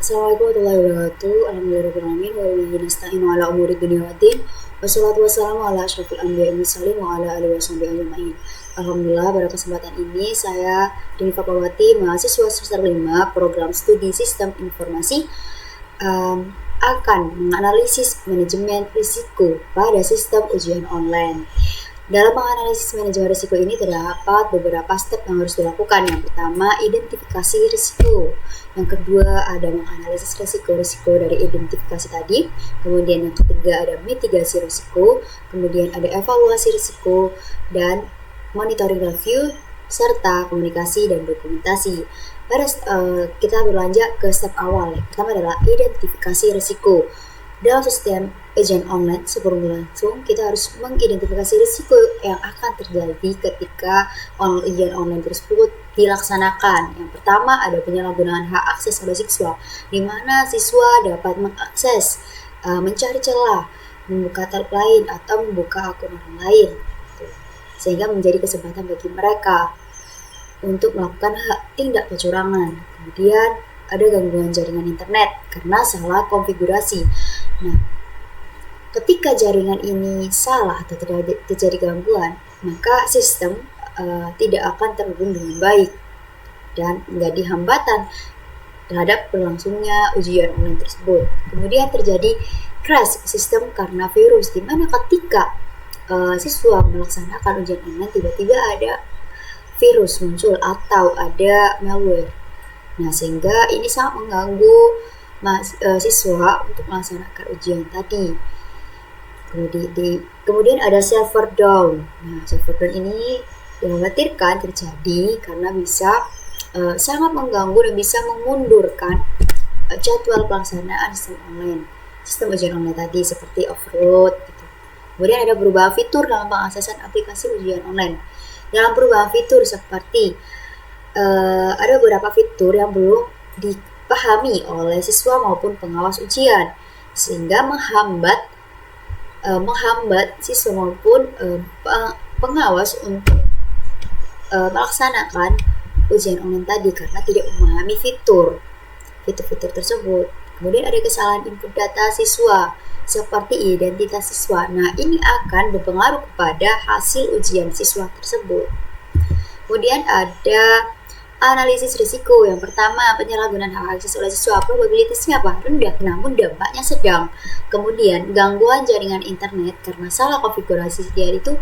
Assalamualaikum warahmatullahi wabarakatuh. Alhamdulillahirrahmanirrahim. Wa bihi nasta'inu ala umuri dunya waddin. Wassalatu wassalamu ala asyrofil anbiya'i wal mursalin wa ala alihi washabihi ajma'in. Alhamdulillah, pada kesempatan ini saya Dini Fatmawati, mahasiswa semester 5 program studi Sistem Informasi, akan menganalisis manajemen risiko pada sistem ujian online. Dalam menganalisis manajemen risiko ini terdapat beberapa step yang harus dilakukan. Yang pertama, identifikasi risiko. Yang kedua, ada menganalisis risiko dari identifikasi tadi. Kemudian yang ketiga, ada mitigasi risiko. Kemudian ada evaluasi risiko dan monitoring review serta komunikasi dan dokumentasi. Kita berlanjut ke step awal. Yang pertama adalah identifikasi risiko. Dalam sistem ujian online, sebelum langsung kita harus mengidentifikasi risiko yang akan terjadi ketika ujian online tersebut dilaksanakan. Yang pertama ada penyalahgunaan hak akses oleh siswa, di mana siswa dapat mengakses, mencari celah, membuka tab lain atau membuka akun orang lain, sehingga menjadi kesempatan bagi mereka untuk melakukan tindak kecurangan. Kemudian ada gangguan jaringan internet karena salah konfigurasi. Nah, ketika jaringan ini salah atau terjadi gangguan, maka sistem tidak akan terhubung dengan baik dan menjadi hambatan terhadap berlangsungnya ujian online tersebut. Kemudian terjadi crash sistem karena virus, di mana ketika siswa melaksanakan ujian online tiba-tiba ada virus muncul atau ada malware. Nah, sehingga ini sangat mengganggu siswa untuk melaksanakan ujian tadi. Kemudian ada server down. Nah, server down ini dikhawatirkan terjadi karena bisa sangat mengganggu dan bisa memundurkan jadwal pelaksanaan sistem ujian online tadi, seperti overload gitu. Kemudian ada perubahan fitur dalam pengaksesan aplikasi ujian online. Dalam perubahan fitur seperti ada beberapa fitur yang belum dipahami oleh siswa maupun pengawas ujian, sehingga menghambat siswa maupun pengawas untuk melaksanakan ujian online tadi karena tidak memahami fitur tersebut. Kemudian ada kesalahan input data siswa seperti identitas siswa. Nah, ini akan berpengaruh kepada hasil ujian siswa tersebut. Kemudian ada analisis risiko. Yang pertama, penyalahgunaan hak akses oleh siswa. Probabilitasnya apa? Rendah, namun dampaknya sedang. Kemudian, gangguan jaringan internet karena salah konfigurasi dia itu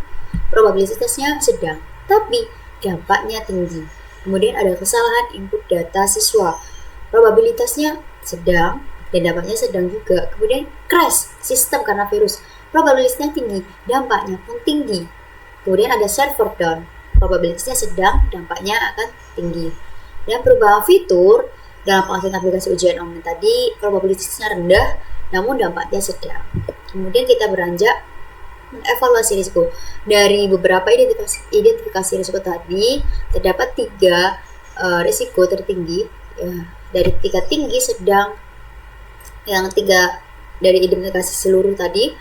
probabilitasnya sedang, tapi dampaknya tinggi. Kemudian ada kesalahan input data siswa. Probabilitasnya sedang dan dampaknya sedang juga. Kemudian crash sistem karena virus. Probabilitasnya tinggi, dampaknya pun tinggi. Kemudian ada server down. Probabilitasnya sedang, dampaknya akan tinggi. Dan perubahan fitur dalam pelaksanaan aplikasi ujian online tadi, probabilitasnya rendah, namun dampaknya sedang. Kemudian kita beranjak evaluasi risiko. Dari beberapa identifikasi risiko tadi, terdapat 3 risiko tertinggi, ya, dari tingkat tinggi, sedang, yang 3 dari identifikasi seluruh tadi,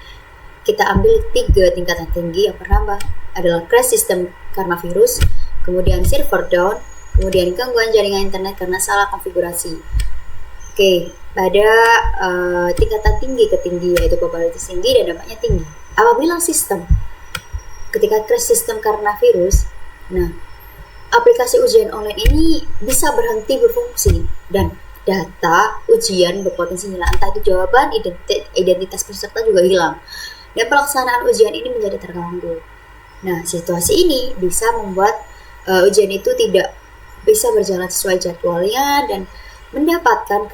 kita ambil 3 tingkatan tinggi. Yang pertama adalah crash sistem karena virus, kemudian server down, kemudian gangguan jaringan internet karena salah konfigurasi. Oke, pada tingkatan tinggi ke tinggi, yaitu probabilitas tinggi dan dampaknya tinggi. Apabila ketika crash sistem karena virus, nah, aplikasi ujian online ini bisa berhenti berfungsi dan data ujian berpotensi hilang, entah itu jawaban, identitas peserta juga hilang, dan pelaksanaan ujian ini menjadi terganggu. Nah, situasi ini bisa membuat ujian itu tidak bisa berjalan sesuai jadwalnya dan mendapatkan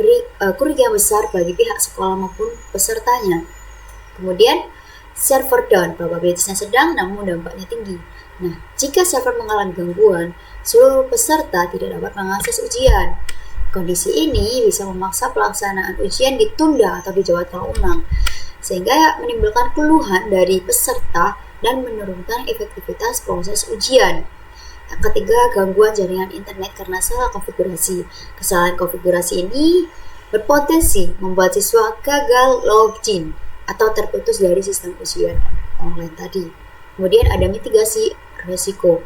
kerugian besar bagi pihak sekolah maupun pesertanya. Kemudian server down, probabilitasnya sedang namun dampaknya tinggi. Nah, jika server mengalami gangguan, seluruh peserta tidak dapat mengakses ujian. Kondisi ini bisa memaksa pelaksanaan ujian ditunda atau dijadwalkan ulang, sehingga menimbulkan keluhan dari peserta dan menurunkan efektivitas proses ujian. Yang ketiga, gangguan jaringan internet karena salah konfigurasi. Kesalahan konfigurasi ini berpotensi membuat siswa gagal login atau terputus dari sistem ujian online tadi. Kemudian ada mitigasi risiko.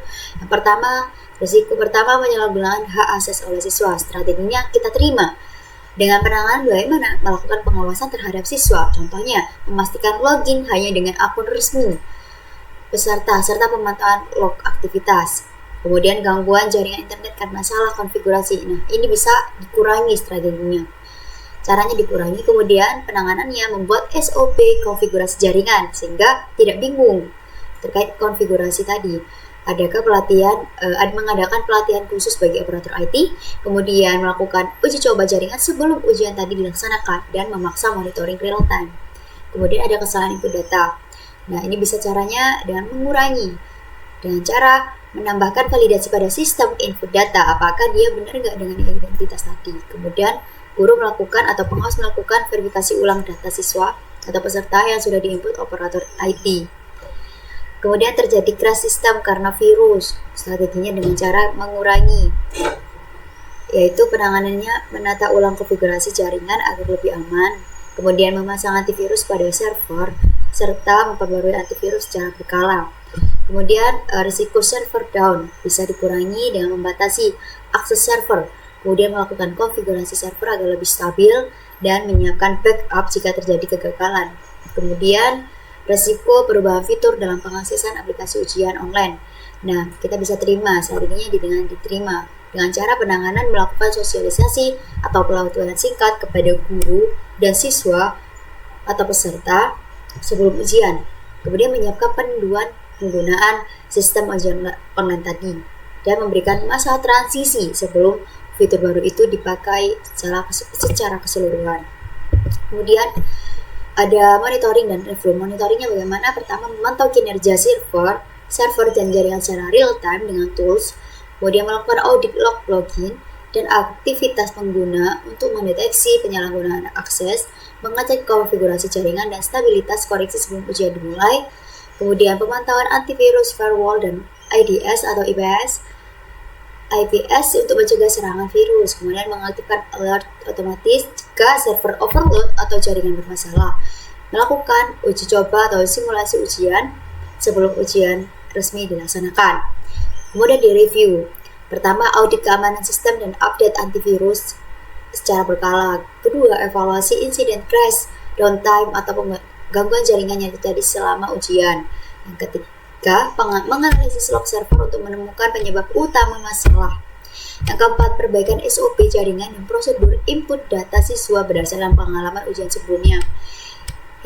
Risiko pertama penyalahgunaan hak akses oleh siswa. Strateginya kita terima Dengan penanganan bagaimana melakukan pengawasan terhadap siswa, contohnya memastikan login hanya dengan akun resmi peserta serta pemantauan log aktivitas. Kemudian gangguan jaringan internet karena salah konfigurasi. Nah, ini bisa dikurangi strateginya. Caranya dikurangi, kemudian penanganannya membuat SOP konfigurasi jaringan sehingga tidak bingung terkait konfigurasi tadi. Adakah mengadakan pelatihan khusus bagi operator IT, kemudian melakukan uji coba jaringan sebelum ujian tadi dilaksanakan dan memaksa monitoring real time. Kemudian ada kesalahan input data. Nah, ini bisa caranya dengan mengurangi dengan cara menambahkan validasi pada sistem input data, apakah dia benar nggak dengan identitas tadi. Kemudian guru melakukan atau pengawas melakukan verifikasi ulang data siswa atau peserta yang sudah diinput operator IT. Kemudian terjadi crash sistem karena virus. Strateginya dengan cara mengurangi, yaitu penanganannya menata ulang konfigurasi jaringan agar lebih aman, kemudian memasang antivirus pada server, serta memperbarui antivirus secara berkala. Kemudian risiko server down bisa dikurangi dengan membatasi akses server, kemudian melakukan konfigurasi server agar lebih stabil dan menyiapkan backup jika terjadi kegagalan. Kemudian risiko perubahan fitur dalam pengaksesan aplikasi ujian online. Nah, kita bisa terima strateginya dengan diterima dengan cara penanganan melakukan sosialisasi atau pelatihan singkat kepada guru dan siswa atau peserta sebelum ujian. Kemudian menyiapkan panduan penggunaan sistem ujian online tadi dan memberikan masa transisi sebelum fitur baru itu dipakai secara keseluruhan. Kemudian ada monitoring dan review. Monitoringnya bagaimana? Pertama, memantau kinerja server dan jaringan secara real time dengan tools. Kemudian melakukan audit log login dan aktivitas pengguna untuk mendeteksi penyalahgunaan akses, mengecek konfigurasi jaringan dan stabilitas koneksi sebelum ujian dimulai. Kemudian pemantauan antivirus, firewall, dan IDS atau IPS untuk mencegah serangan virus. Kemudian mengaktifkan alert otomatis jika server overload atau jaringan bermasalah. Melakukan uji coba atau simulasi ujian sebelum ujian resmi dilaksanakan. Kemudian direview. Pertama, audit keamanan sistem dan update antivirus secara berkala. Kedua, evaluasi insiden crash, downtime, atau gangguan jaringan yang terjadi selama ujian. Yang ketiga, menganalisis log server untuk menemukan penyebab utama masalah. Yang keempat, perbaikan SOP jaringan dan prosedur input data siswa berdasarkan pengalaman ujian sebelumnya.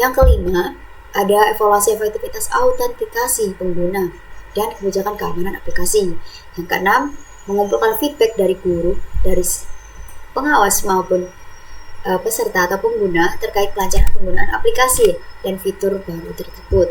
Yang kelima, ada evaluasi efektivitas autentikasi pengguna dan kebijakan keamanan aplikasi. Yang keenam, mengumpulkan feedback dari guru, dari pengawas maupun peserta atau pengguna terkait kelancaran penggunaan aplikasi dan fitur baru tersebut.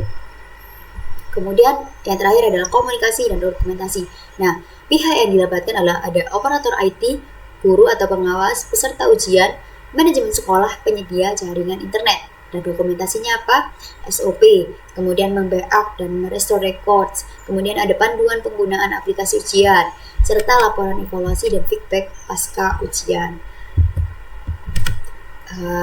Kemudian yang terakhir adalah komunikasi dan dokumentasi. Nah, pihak yang dilibatkan adalah ada operator IT, guru atau pengawas, peserta ujian, manajemen sekolah, penyedia jaringan internet. Dan dokumentasinya apa? SOP, kemudian membackup dan merestore records, kemudian ada panduan penggunaan aplikasi ujian, serta laporan evaluasi dan feedback pasca ujian.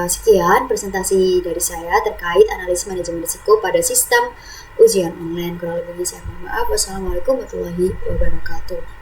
Sekian presentasi dari saya terkait analisis manajemen risiko pada sistem ujian online. Kurang lebihnya saya mohon maaf. Wassalamualaikum warahmatullahi wabarakatuh.